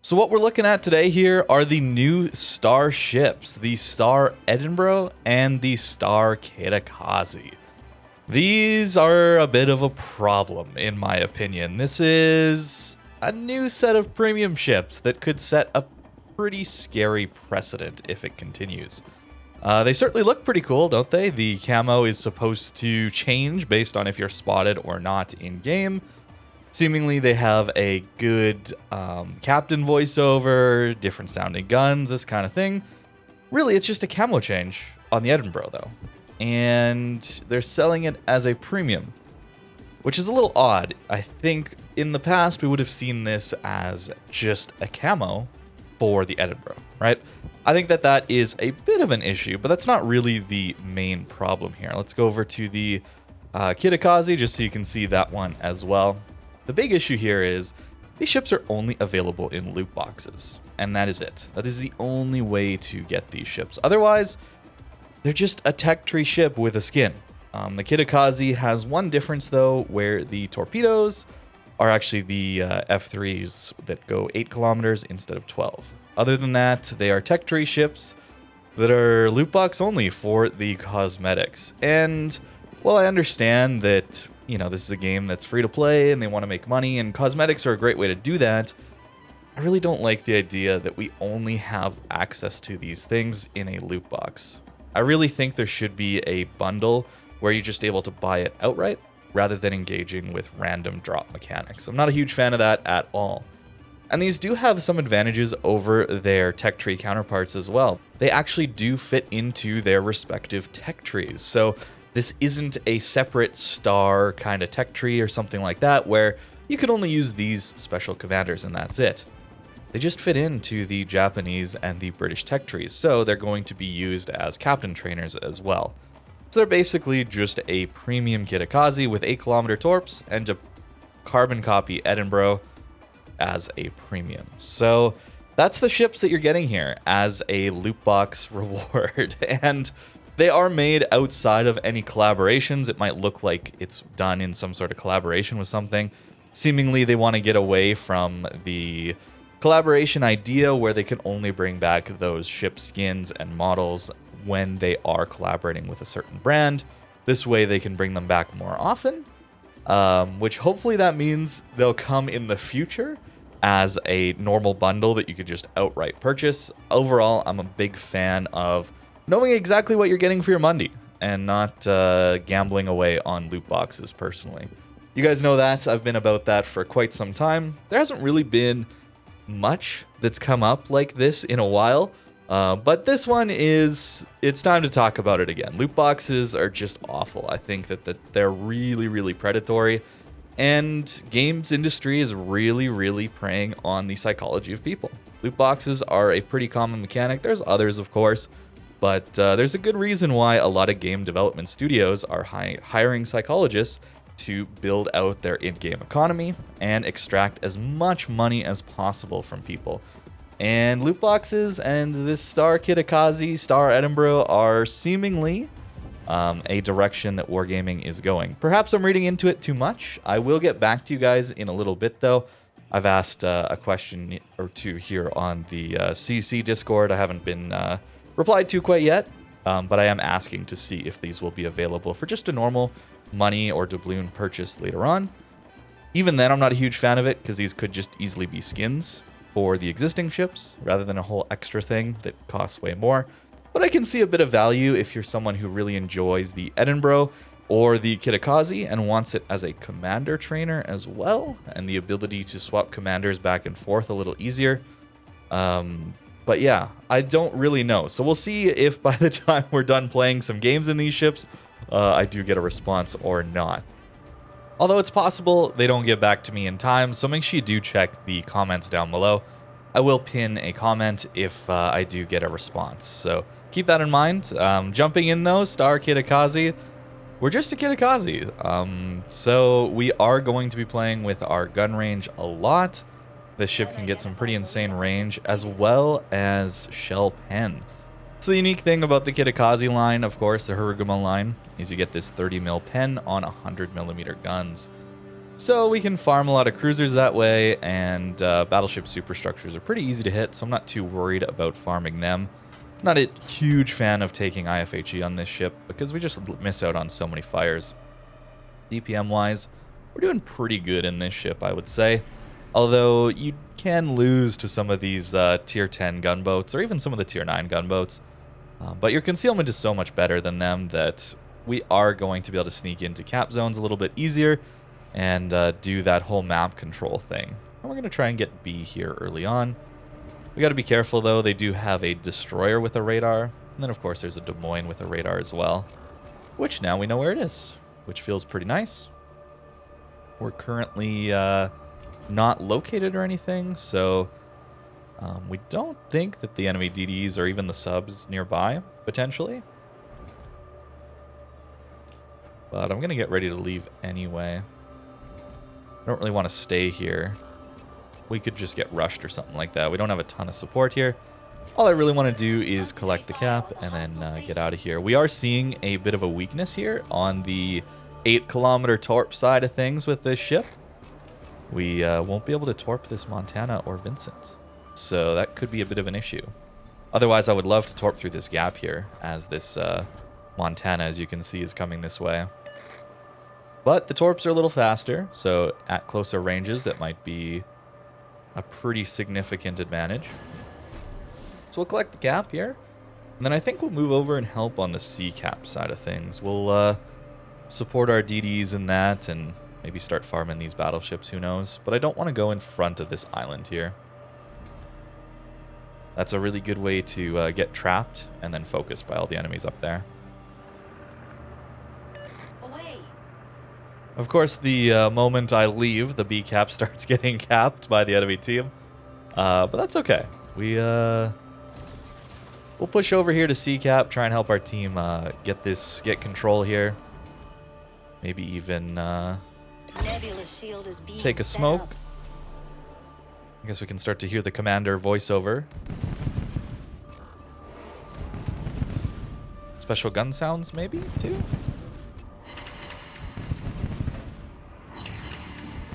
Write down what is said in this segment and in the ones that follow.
So what we're looking at today here are the new star ships, the Star Edinburgh and the Star Kitakaze. These are a bit of a problem, in my opinion. This is a new set of premium ships that could set a pretty scary precedent if it continues. They certainly look pretty cool, don't they? The camo is supposed to change based on if you're spotted or not in-game. Seemingly they have a good captain voiceover, different sounding guns, this kind of thing. Really, it's just a camo change on the Edinburgh, though. And they're selling it as a premium, which is a little odd. I think in the past we would have seen this as just a camo for the Edinburgh, right? I think that that is a bit of an issue, but that's not really the main problem here. Let's go over to the Kitakaze just so you can see that one as well. The big issue here is these ships are only available in loot boxes, and that is it. That is the only way to get these ships. Otherwise, they're just a tech tree ship with a skin. The Kitakaze has one difference, though, where the torpedoes are actually the F3s that go 8 kilometers instead of 12. Other than that, they are tech tree ships that are loot box only for the cosmetics. And while I understand that, you know, this is a game that's free to play and they want to make money, and cosmetics are a great way to do that, I really don't like the idea that we only have access to these things in a loot box. I really think there should be a bundle where you're just able to buy it outright rather than engaging with random drop mechanics. I'm not a huge fan of that at all. And these do have some advantages over their tech tree counterparts as well. They actually do fit into their respective tech trees. So this isn't a separate star kind of tech tree or something like that where you could only use these special commanders and that's it. They just fit into the Japanese and the British tech trees, so they're going to be used as captain trainers as well. So they're basically just a premium Kitakaze with 8 kilometer torps and a carbon copy Edinburgh as a premium. So that's the ships that you're getting here as a loot box reward. And they are made outside of any collaborations. It might look like it's done in some sort of collaboration with something. Seemingly they want to get away from the collaboration idea where they can only bring back those ship skins and models when they are collaborating with a certain brand. This way they can bring them back more often, which hopefully that means they'll come in the future as a normal bundle that you could just outright purchase. Overall, I'm a big fan of knowing exactly what you're getting for your money and not gambling away on loot boxes personally. You guys know that. I've been about that for quite some time. There hasn't really been much that's come up like this in a while, but this one it's time to talk about it again. Loot boxes are just awful. I think that they're really predatory, and games industry is really preying on the psychology of people. Loot boxes are a pretty common mechanic. There's others, of course, but there's a good reason why a lot of game development studios are hiring psychologists to build out their in-game economy and extract as much money as possible from people. And loot boxes and this Star Kitakaze, Star Edinburgh are seemingly a direction that wargaming is going. Perhaps I'm reading into it too much. I will get back to you guys in a little bit, though. I've asked a question or two here on the CC Discord. I haven't been replied to quite yet, but I am asking to see if these will be available for just a normal money or doubloon purchase later on. Even then, I'm not a huge fan of it because these could just easily be skins for the existing ships rather than a whole extra thing that costs way more. But I can see a bit of value if you're someone who really enjoys the Edinburgh or the Kitakaze and wants it as a commander trainer as well, and the ability to swap commanders back and forth a little easier. But yeah, I don't really know. So we'll see if by the time we're done playing some games in these ships, I do get a response or not. Although it's possible they don't get back to me in time, so make sure you do check the comments down below. I will pin a comment if I do get a response, so keep that in mind. Jumping in though, Star Kitakaze, we're just a Kitakaze, so we are going to be playing with our gun range a lot. This ship can get some pretty insane range, as well as shell pen. So the unique thing about the Kitakaze line, of course, the Hiraguma line, is you get this 30mm pen on 100mm guns. So we can farm a lot of cruisers that way, and battleship superstructures are pretty easy to hit, so I'm not too worried about farming them. Not a huge fan of taking IFHE on this ship because we just miss out on so many fires. DPM-wise, we're doing pretty good in this ship, I would say. Although you can lose to some of these tier 10 gunboats or even some of the tier 9 gunboats. But your concealment is so much better than them that we are going to be able to sneak into cap zones a little bit easier and do that whole map control thing. And we're going to try and get B here early on. We got to be careful, though. They do have a destroyer with a radar. And then, of course, there's a Des Moines with a radar as well, which now we know where it is, which feels pretty nice. We're currently not located or anything, so we don't think that the enemy DDs or even the subs nearby, potentially. But I'm going to get ready to leave anyway. I don't really want to stay here. We could just get rushed or something like that. We don't have a ton of support here. All I really want to do is collect the cap and then get out of here. We are seeing a bit of a weakness here on the 8-kilometer torp side of things with this ship. We won't be able to torp this Montana or Vincent. So that could be a bit of an issue. Otherwise, I would love to torp through this gap here as this Montana, as you can see, is coming this way. But the torps are a little faster, so at closer ranges, that might be a pretty significant advantage. So we'll collect the cap here, and then I think we'll move over and help on the C cap side of things. We'll support our DDs in that and maybe start farming these battleships, who knows. But I don't want to go in front of this island here. That's a really good way to get trapped and then focused by all the enemies up there. Away. Of course, the moment I leave, the B cap starts getting capped by the enemy team. But that's okay. We'll push over here to C cap, try and help our team get control here. Maybe even Shield is being take a set smoke. up. I guess we can start to hear the commander voiceover. Special gun sounds, maybe, too?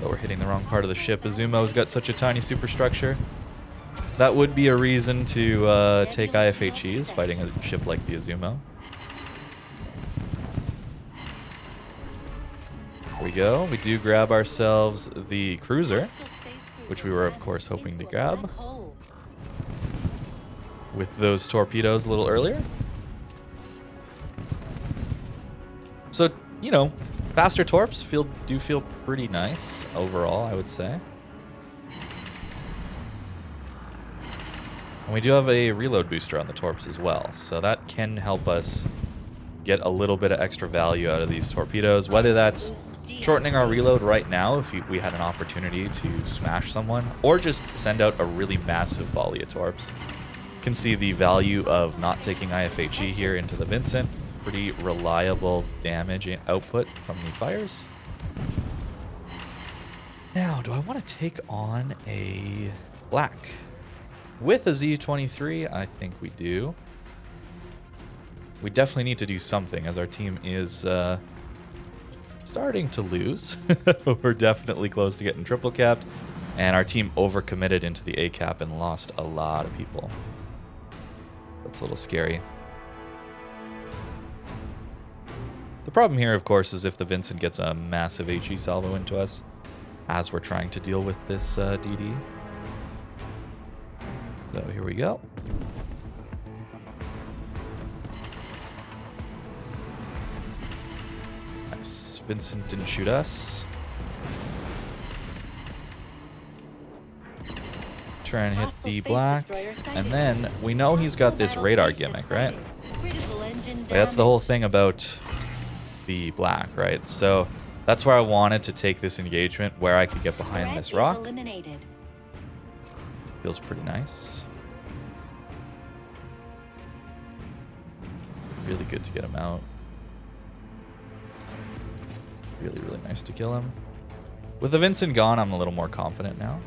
Oh, we're hitting the wrong part of the ship. Azumo's got such a tiny superstructure. That would be a reason to take IFHEs, fighting a ship like the Azumo. Here we go. We do grab ourselves the cruiser, which we were, of course, hoping to grab with those torpedoes a little earlier. So, you know, faster torps do feel pretty nice overall, I would say. And we do have a reload booster on the torps as well, so that can help us get a little bit of extra value out of these torpedoes, whether that's shortening our reload right now if we had an opportunity to smash someone, or just send out a really massive volley of torps. You can see the value of not taking IFHE here into the Vincent. Pretty reliable damage output from the fires. Now, do I want to take on a black? With a Z-23, I think we do. We definitely need to do something as our team is starting to lose. We're definitely close to getting triple capped, and our team overcommitted into the A cap and lost a lot of people. That's a little scary. The problem here, of course, is if the Vincent gets a massive HE salvo into us as we're trying to deal with this DD. So here we go. Nice. Vincent didn't shoot us. Try and hit the black. And then we know he's got this radar gimmick, right? Like, that's the whole thing about the black, right? So that's where I wanted to take this engagement, where I could get behind this rock. Feels pretty nice. Really good to get him out. Really, really nice to kill him. With the Vincent gone, I'm a little more confident now.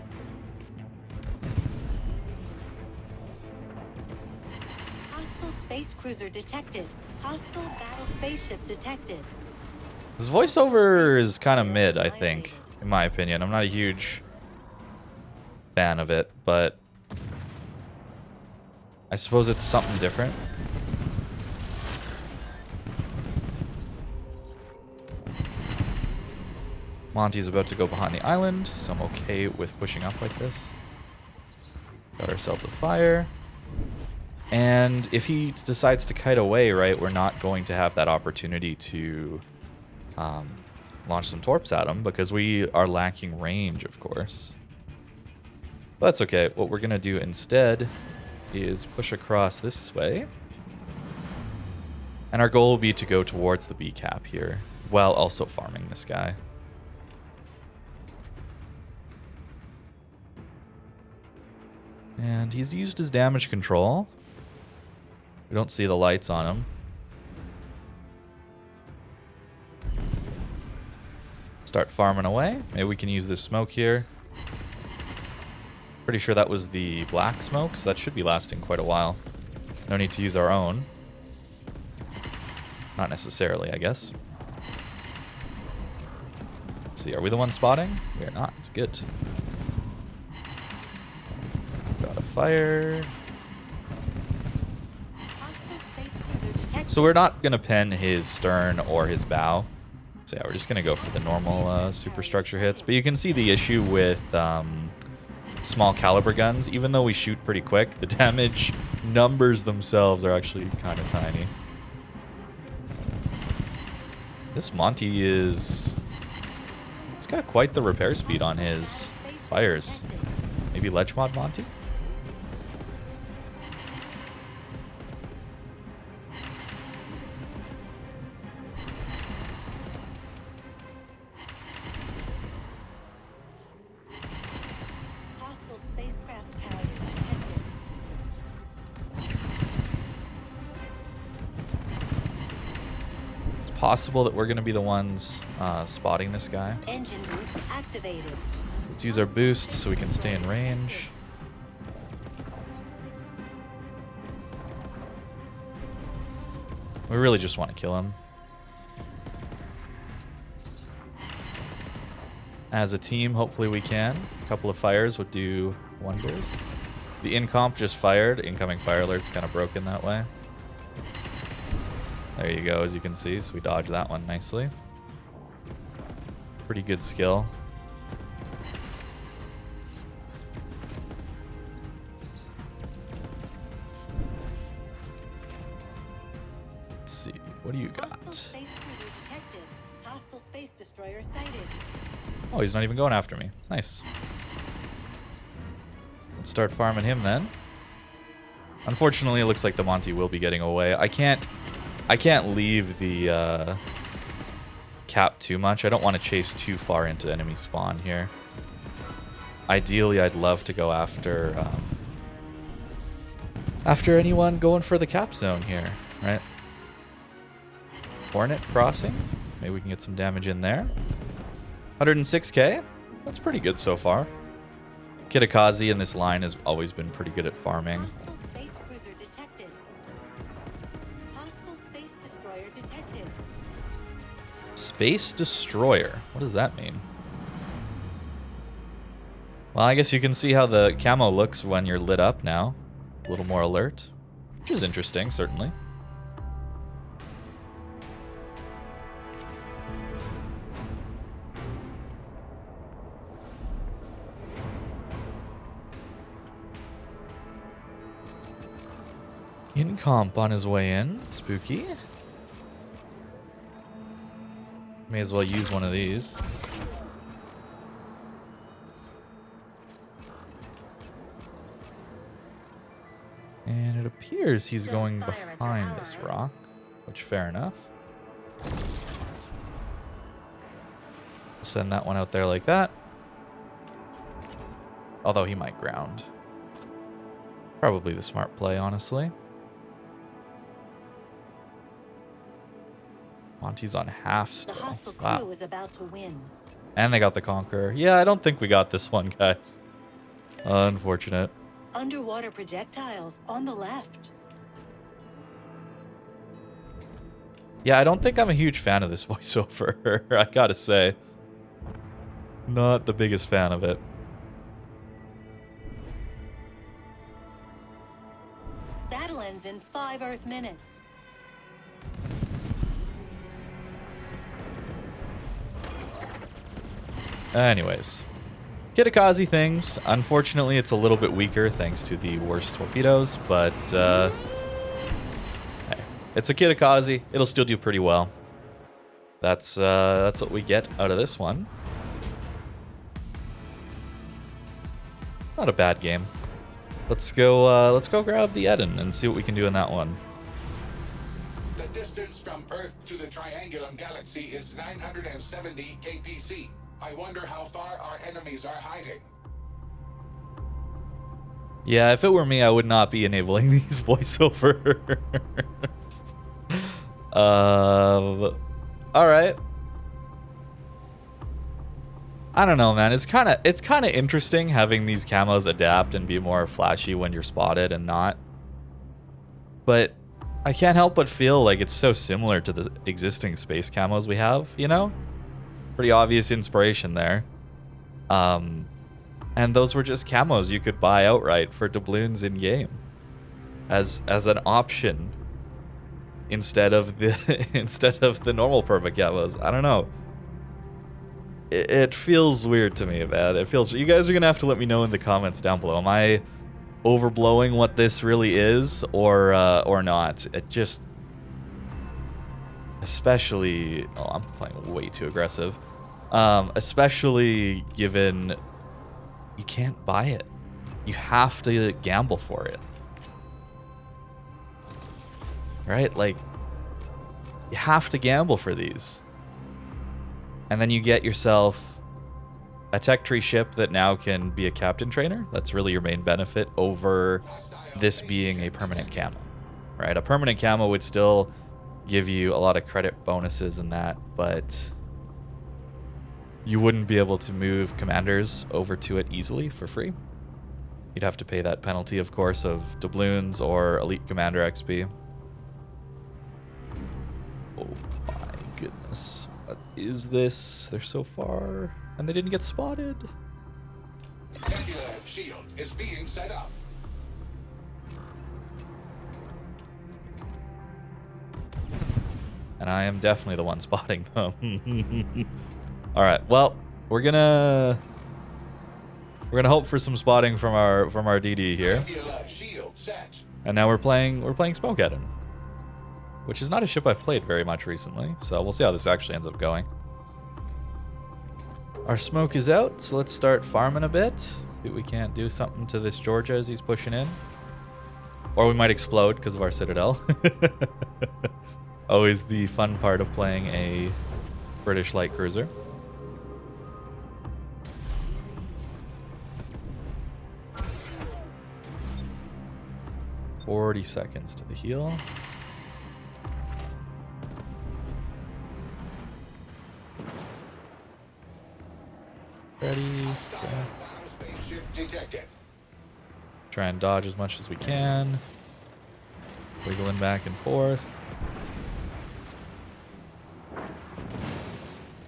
Hostile space cruiser detected. Hostile battle spaceship detected. His voiceover is kind of mid, I think. in my opinion. I'm not a huge fan of it, but I suppose it's something different. Monty's about to go behind the island, so I'm okay with pushing up like this. Got ourselves a fire. And if he decides to kite away, right, we're not going to have that opportunity to launch some torps at him because we are lacking range, of course. But that's okay. What we're going to do instead is push across this way. And our goal will be to go towards the B cap here, while also farming this guy. And he's used his damage control. We don't see the lights on him. Start farming away. Maybe we can use this smoke here. Pretty sure that was the black smoke, so that should be lasting quite a while. No need to use our own. Not necessarily, I guess. Let's see, are we the ones spotting? We are not. Good. Got a fire. So we're not going to pen his stern or his bow. So yeah, we're just going to go for the normal superstructure hits. But you can see the issue with small caliber guns. Even though we shoot pretty quick, the damage numbers themselves are actually kind of tiny. This Monty is... He's got quite the repair speed on his fires. Maybe ledge mod Monty? Possible that we're going to be the ones spotting this guy. Engine boost activated. Let's use our boost so we can stay in range. We really just want to kill him. As a team, hopefully we can. A couple of fires would do wonders. The incomp just fired. Incoming fire alert's kind of broken that way. There you go, as you can see. So we dodged that one nicely. Pretty good skill. Let's see. What do you got? Hostile space cruiser detected. Hostile space destroyer sighted. Oh, he's not even going after me. Nice. Let's start farming him then. Unfortunately, it looks like the Monty will be getting away. I can't leave the cap too much. I don't want to chase too far into enemy spawn here. Ideally, I'd love to go after anyone going for the cap zone here, right? Hornet crossing. Maybe we can get some damage in there. 106k. That's pretty good so far. Kitakaze in this line has always been pretty good at farming. Hostile space cruiser detected. Hostile space destroyer detected. Space Destroyer. What does that mean? Well, I guess you can see how the camo looks when you're lit up now. A little more alert. Which is interesting, certainly. Incomp on his way in. Spooky. May as well use one of these. And it appears he's going behind this rock, which fair enough. Send that one out there like that. Although he might ground. Probably the smart play, honestly. Monty's on half still. The hostile crew Wow. is about to win. And they got the Conqueror. Yeah, I don't think we got this one, guys. Unfortunate. Underwater projectiles on the left. Yeah, I don't think I'm a huge fan of this voiceover, I gotta say. Not the biggest fan of it. Battle ends in 5 Earth minutes. Anyways. Kitakaze things. Unfortunately, it's a little bit weaker thanks to the worse torpedoes, but hey, it's a Kitakaze. It'll still do pretty well. That's what we get out of this one. Not a bad game. Let's go grab the Eden and see what we can do in that one. The distance from Earth to the Triangulum Galaxy is 970 kpc. I wonder how far our enemies are hiding. Yeah, if it were me, I would not be enabling these voiceovers. All right. I don't know, man. It's kind of interesting having these camos adapt and be more flashy when you're spotted and not. But I can't help but feel like it's so similar to the existing space camos we have, you know? Pretty obvious inspiration there. And those were just camos you could buy outright for doubloons in game as an option instead of the normal perfect camos. I don't know. It feels weird to me, man. It feels. You guys are gonna have to let me know in the comments down below. Am I overblowing what this really is, or not? It just. Especially, oh, I'm playing way too aggressive. Especially given you can't buy it. You have to gamble for it. Right? Like, you have to gamble for these. And then you get yourself a tech tree ship that now can be a captain trainer. That's really your main benefit over this being a permanent camo. Right? A permanent camo would still give you a lot of credit bonuses and that, but you wouldn't be able to move commanders over to it easily for free. You'd have to pay that penalty, of course, of doubloons or elite commander XP. Oh my goodness. What is this? They're so far, and they didn't get spotted. Nebula shield is being set up. And I am definitely the one spotting them. All right. Well, we're gonna hope for some spotting from our DD here. Nebula shield set. And now we're playing Smoke Eden, which is not a ship I've played very much recently. So we'll see how this actually ends up going. Our smoke is out, so let's start farming a bit. See if we can't do something to this Georgia as he's pushing in. Or we might explode because of our Citadel. Always the fun part of playing a British light cruiser. "40 seconds to the heal. Ready. Spaceship detected. Try and dodge as much as we can. Wiggling back and forth.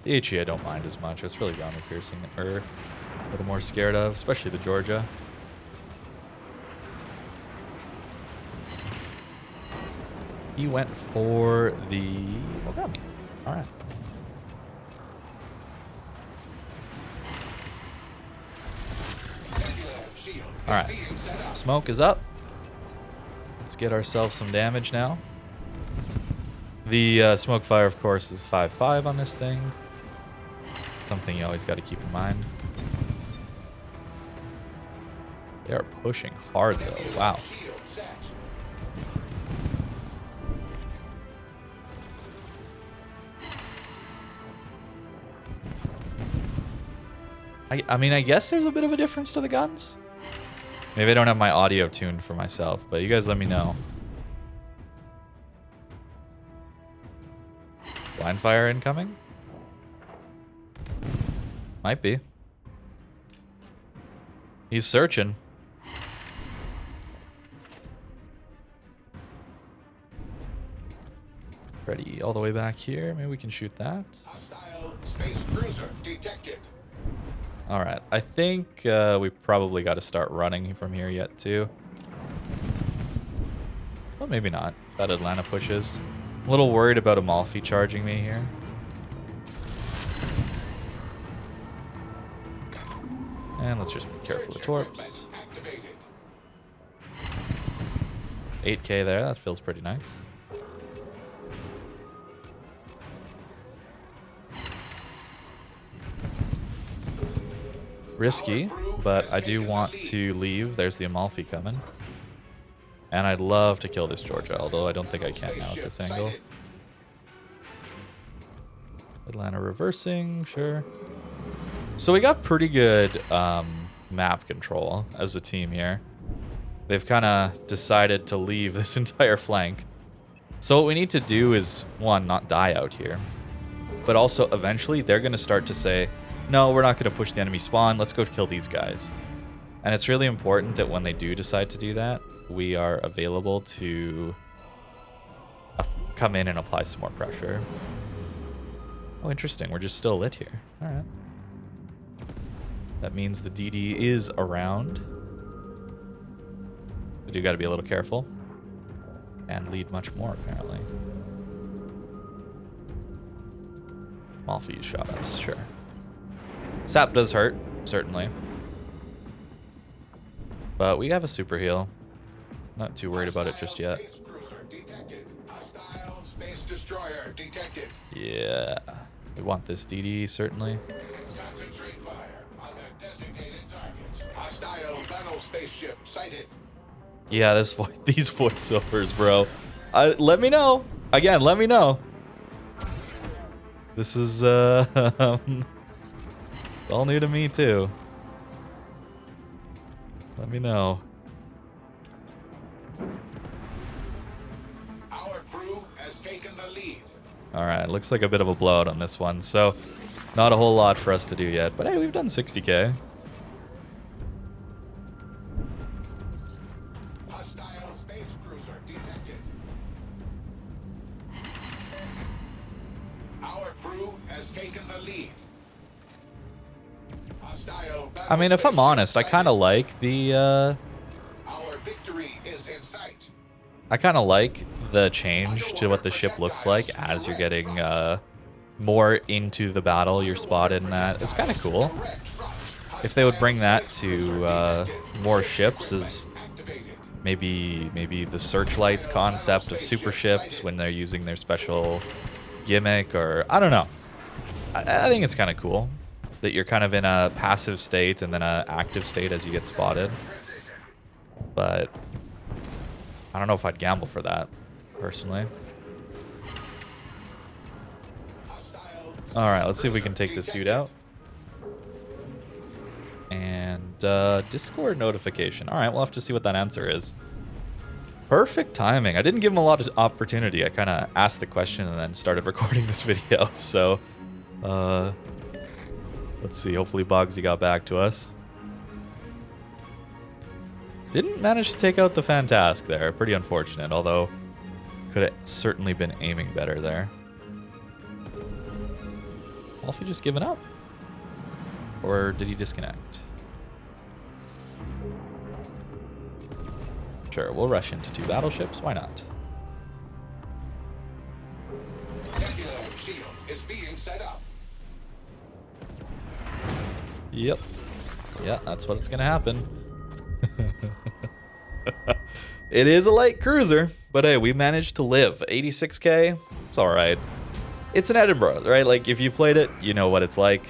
The HE I don't mind as much. It's really boundary piercing that we're a little more scared of, especially the Georgia. He went for the Mogami. All right. All right. Smoke is up. Let's get ourselves some damage now. The smoke fire, of course, is 5/5 on this thing. Something you always got to keep in mind. They are pushing hard, though. Wow. I mean, I guess there's a bit of a difference to the guns. Maybe I don't have my audio tuned for myself, but you guys let me know. Blind fire incoming? Might be. He's searching. Ready all the way back here. Maybe we can shoot that. Hostile space cruiser detected. All right, I think we probably got to start running from here yet too. Well, maybe not. That Atlanta pushes. A little worried about Amalfi charging me here. And let's just be careful of torps. 8k there, that feels pretty nice. Risky, but I do want to leave. There's the Amalfi coming. And I'd love to kill this Georgia, although I don't think I can now at this angle. Atlanta reversing, sure. So we got pretty good map control as a team here. They've kind of decided to leave this entire flank. So what we need to do is, one, not die out here. But also, eventually, they're going to start to say, no, we're not going to push the enemy spawn. Let's go kill these guys. And it's really important that when they do decide to do that, we are available to come in and apply some more pressure. Oh, interesting. We're just still lit here. All right. That means the DD is around. We do got to be a little careful. And lead much more, apparently. Malfi shot us, sure. Sap does hurt, certainly. But we have a super heal. Not too worried about it just yet. Yeah. We want this DD, certainly. Concentrate fire on the designated targets. Hostile battle spaceship sighted. Yeah, these voiceovers, bro. Let me know. Again, let me know. This is all new to me too. Let me know. Our crew has taken the lead. All right, looks like a bit of a blowout on this one, so not a whole lot for us to do yet. But hey, we've done 60k. Hostile space cruiser detected. Our crew has taken the lead. Hostile I mean, if I'm honest, I kind of like the Our victory is in sight. I kind of like the change to what the ship looks like as you're getting more into the battle. You're spotted in that. It's kind of cool. If they would bring that to more ships, as maybe the searchlights concept of super ships when they're using their special gimmick, or I don't know. I think it's kind of cool that you're kind of in a passive state and then an active state as you get spotted. But I don't know if I'd gamble for that, personally. Alright, let's see if we can take this dude out. And Discord notification. Alright, we'll have to see what that answer is. Perfect timing. I didn't give him a lot of opportunity. I kind of asked the question and then started recording this video. So, let's see. Hopefully Bogsy got back to us. Didn't manage to take out the Fantask there. Pretty unfortunate, although could have certainly been aiming better there. Wolfie just given up? Or did he disconnect? Sure, we'll rush into 2 battleships. Why not? Nebula shield is being set up. Yep. Yeah, that's what's gonna happen. It is a light cruiser, but hey, we managed to live. 86k, it's all right. It's an Edinburgh, right? Like, if you've played it, you know what it's like.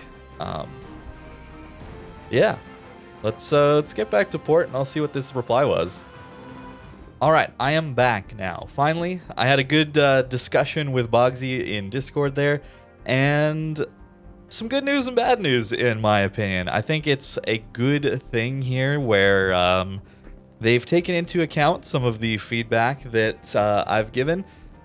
Yeah, let's get back to port, and I'll see what this reply was. All right, I am back now. Finally, I had a good discussion with Bogsy in Discord there, and some good news and bad news, in my opinion. I think it's a good thing here where they've taken into account some of the feedback that I've given.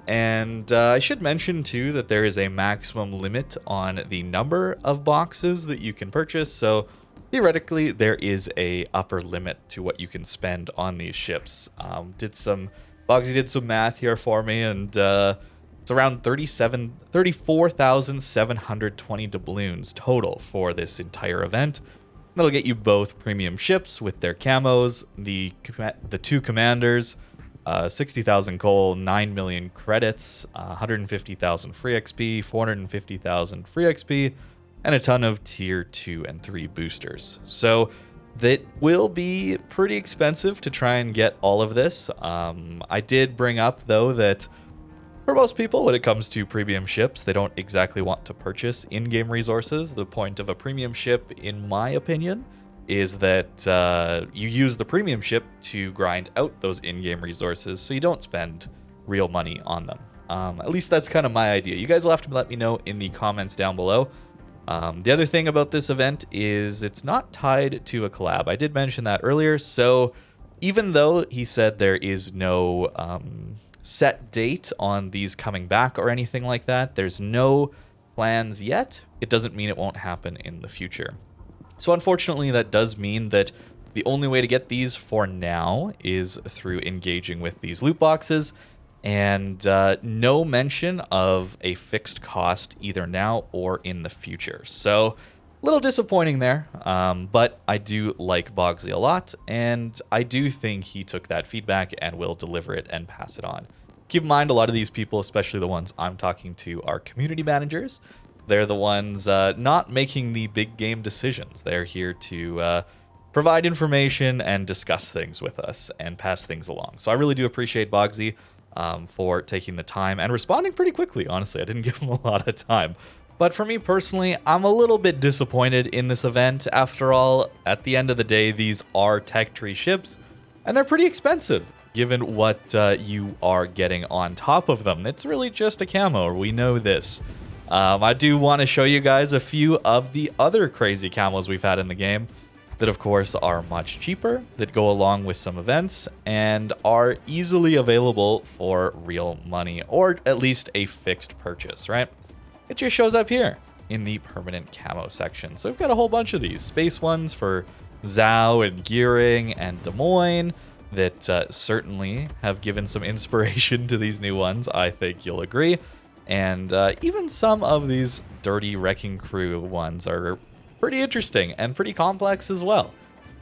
And I should mention, too, that there is a maximum limit on the number of boxes that you can purchase. So theoretically, there is a upper limit to what you can spend on these ships. Bogsy did some math here for me, and it's around 34,720 doubloons total for this entire event. That'll get you both premium ships with their camos, the 2 commanders, 60,000 coal, 9 million credits, 150,000 free XP, 450,000 free XP, and a ton of tier 2 and 3 boosters. So that will be pretty expensive to try and get all of this. I did bring up, though, that for most people, when it comes to premium ships, they don't exactly want to purchase in-game resources. The point of a premium ship, in my opinion, is that you use the premium ship to grind out those in-game resources, so you don't spend real money on them. At least that's kind of my idea. You guys will have to let me know in the comments down below. The other thing about this event is it's not tied to a collab. I did mention that earlier, so even though he said there is no set date on these coming back or anything like that, there's no plans yet, it doesn't mean it won't happen in the future. So unfortunately, that does mean that the only way to get these for now is through engaging with these loot boxes, and no mention of a fixed cost either now or in the future. So a little disappointing there, but I do like Bogsy a lot, and I do think he took that feedback and will deliver it and pass it on. Keep in mind, a lot of these people, especially the ones I'm talking to, are community managers. They're the ones not making the big game decisions. They're here to provide information and discuss things with us and pass things along. So I really do appreciate Bogsy for taking the time and responding pretty quickly. Honestly, I didn't give him a lot of time. But for me personally, I'm a little bit disappointed in this event. After all, at the end of the day, these are tech tree ships, and they're pretty expensive given what you are getting on top of them. It's really just a camo. We know this. I do want to show you guys a few of the other crazy camos we've had in the game that, of course, are much cheaper, that go along with some events, and are easily available for real money, or at least a fixed purchase, right? It just shows up here in the permanent camo section. So we've got a whole bunch of these space ones for Zhao and Gearing and Des Moines that certainly have given some inspiration to these new ones, I think you'll agree. And even some of these dirty Wrecking Crew ones are pretty interesting and pretty complex as well.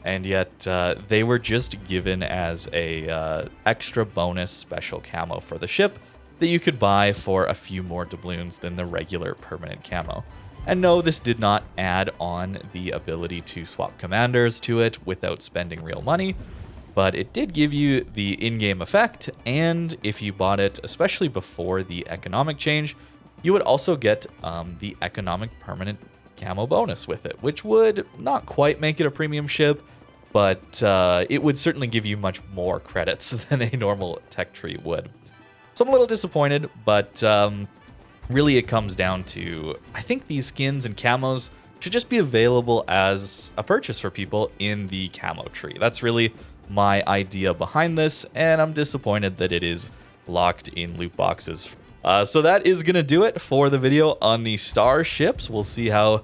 And yet they were just given as a extra bonus special camo for the ship that you could buy for a few more doubloons than the regular permanent camo. And no, this did not add on the ability to swap commanders to it without spending real money, but it did give you the in-game effect, and if you bought it, especially before the economic change, you would also get the economic permanent camo bonus with it, which would not quite make it a premium ship, but it would certainly give you much more credits than a normal tech tree would. So I'm a little disappointed, but really it comes down to, I think these skins and camos should just be available as a purchase for people in the camo tree. That's really my idea behind this, and I'm disappointed that it is locked in loot boxes. So that is going to do it for the video on the star ships. We'll see how...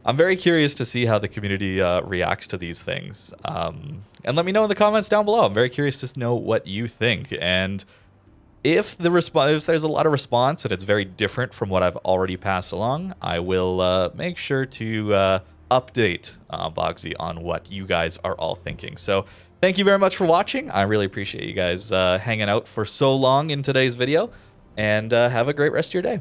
I'm very curious to see how the community reacts to these things. And let me know in the comments down below. I'm very curious to know what you think. And if there's a lot of response and it's very different from what I've already passed along, I will make sure to update Bogsy on what you guys are all thinking. So thank you very much for watching. I really appreciate you guys hanging out for so long in today's video. And have a great rest of your day.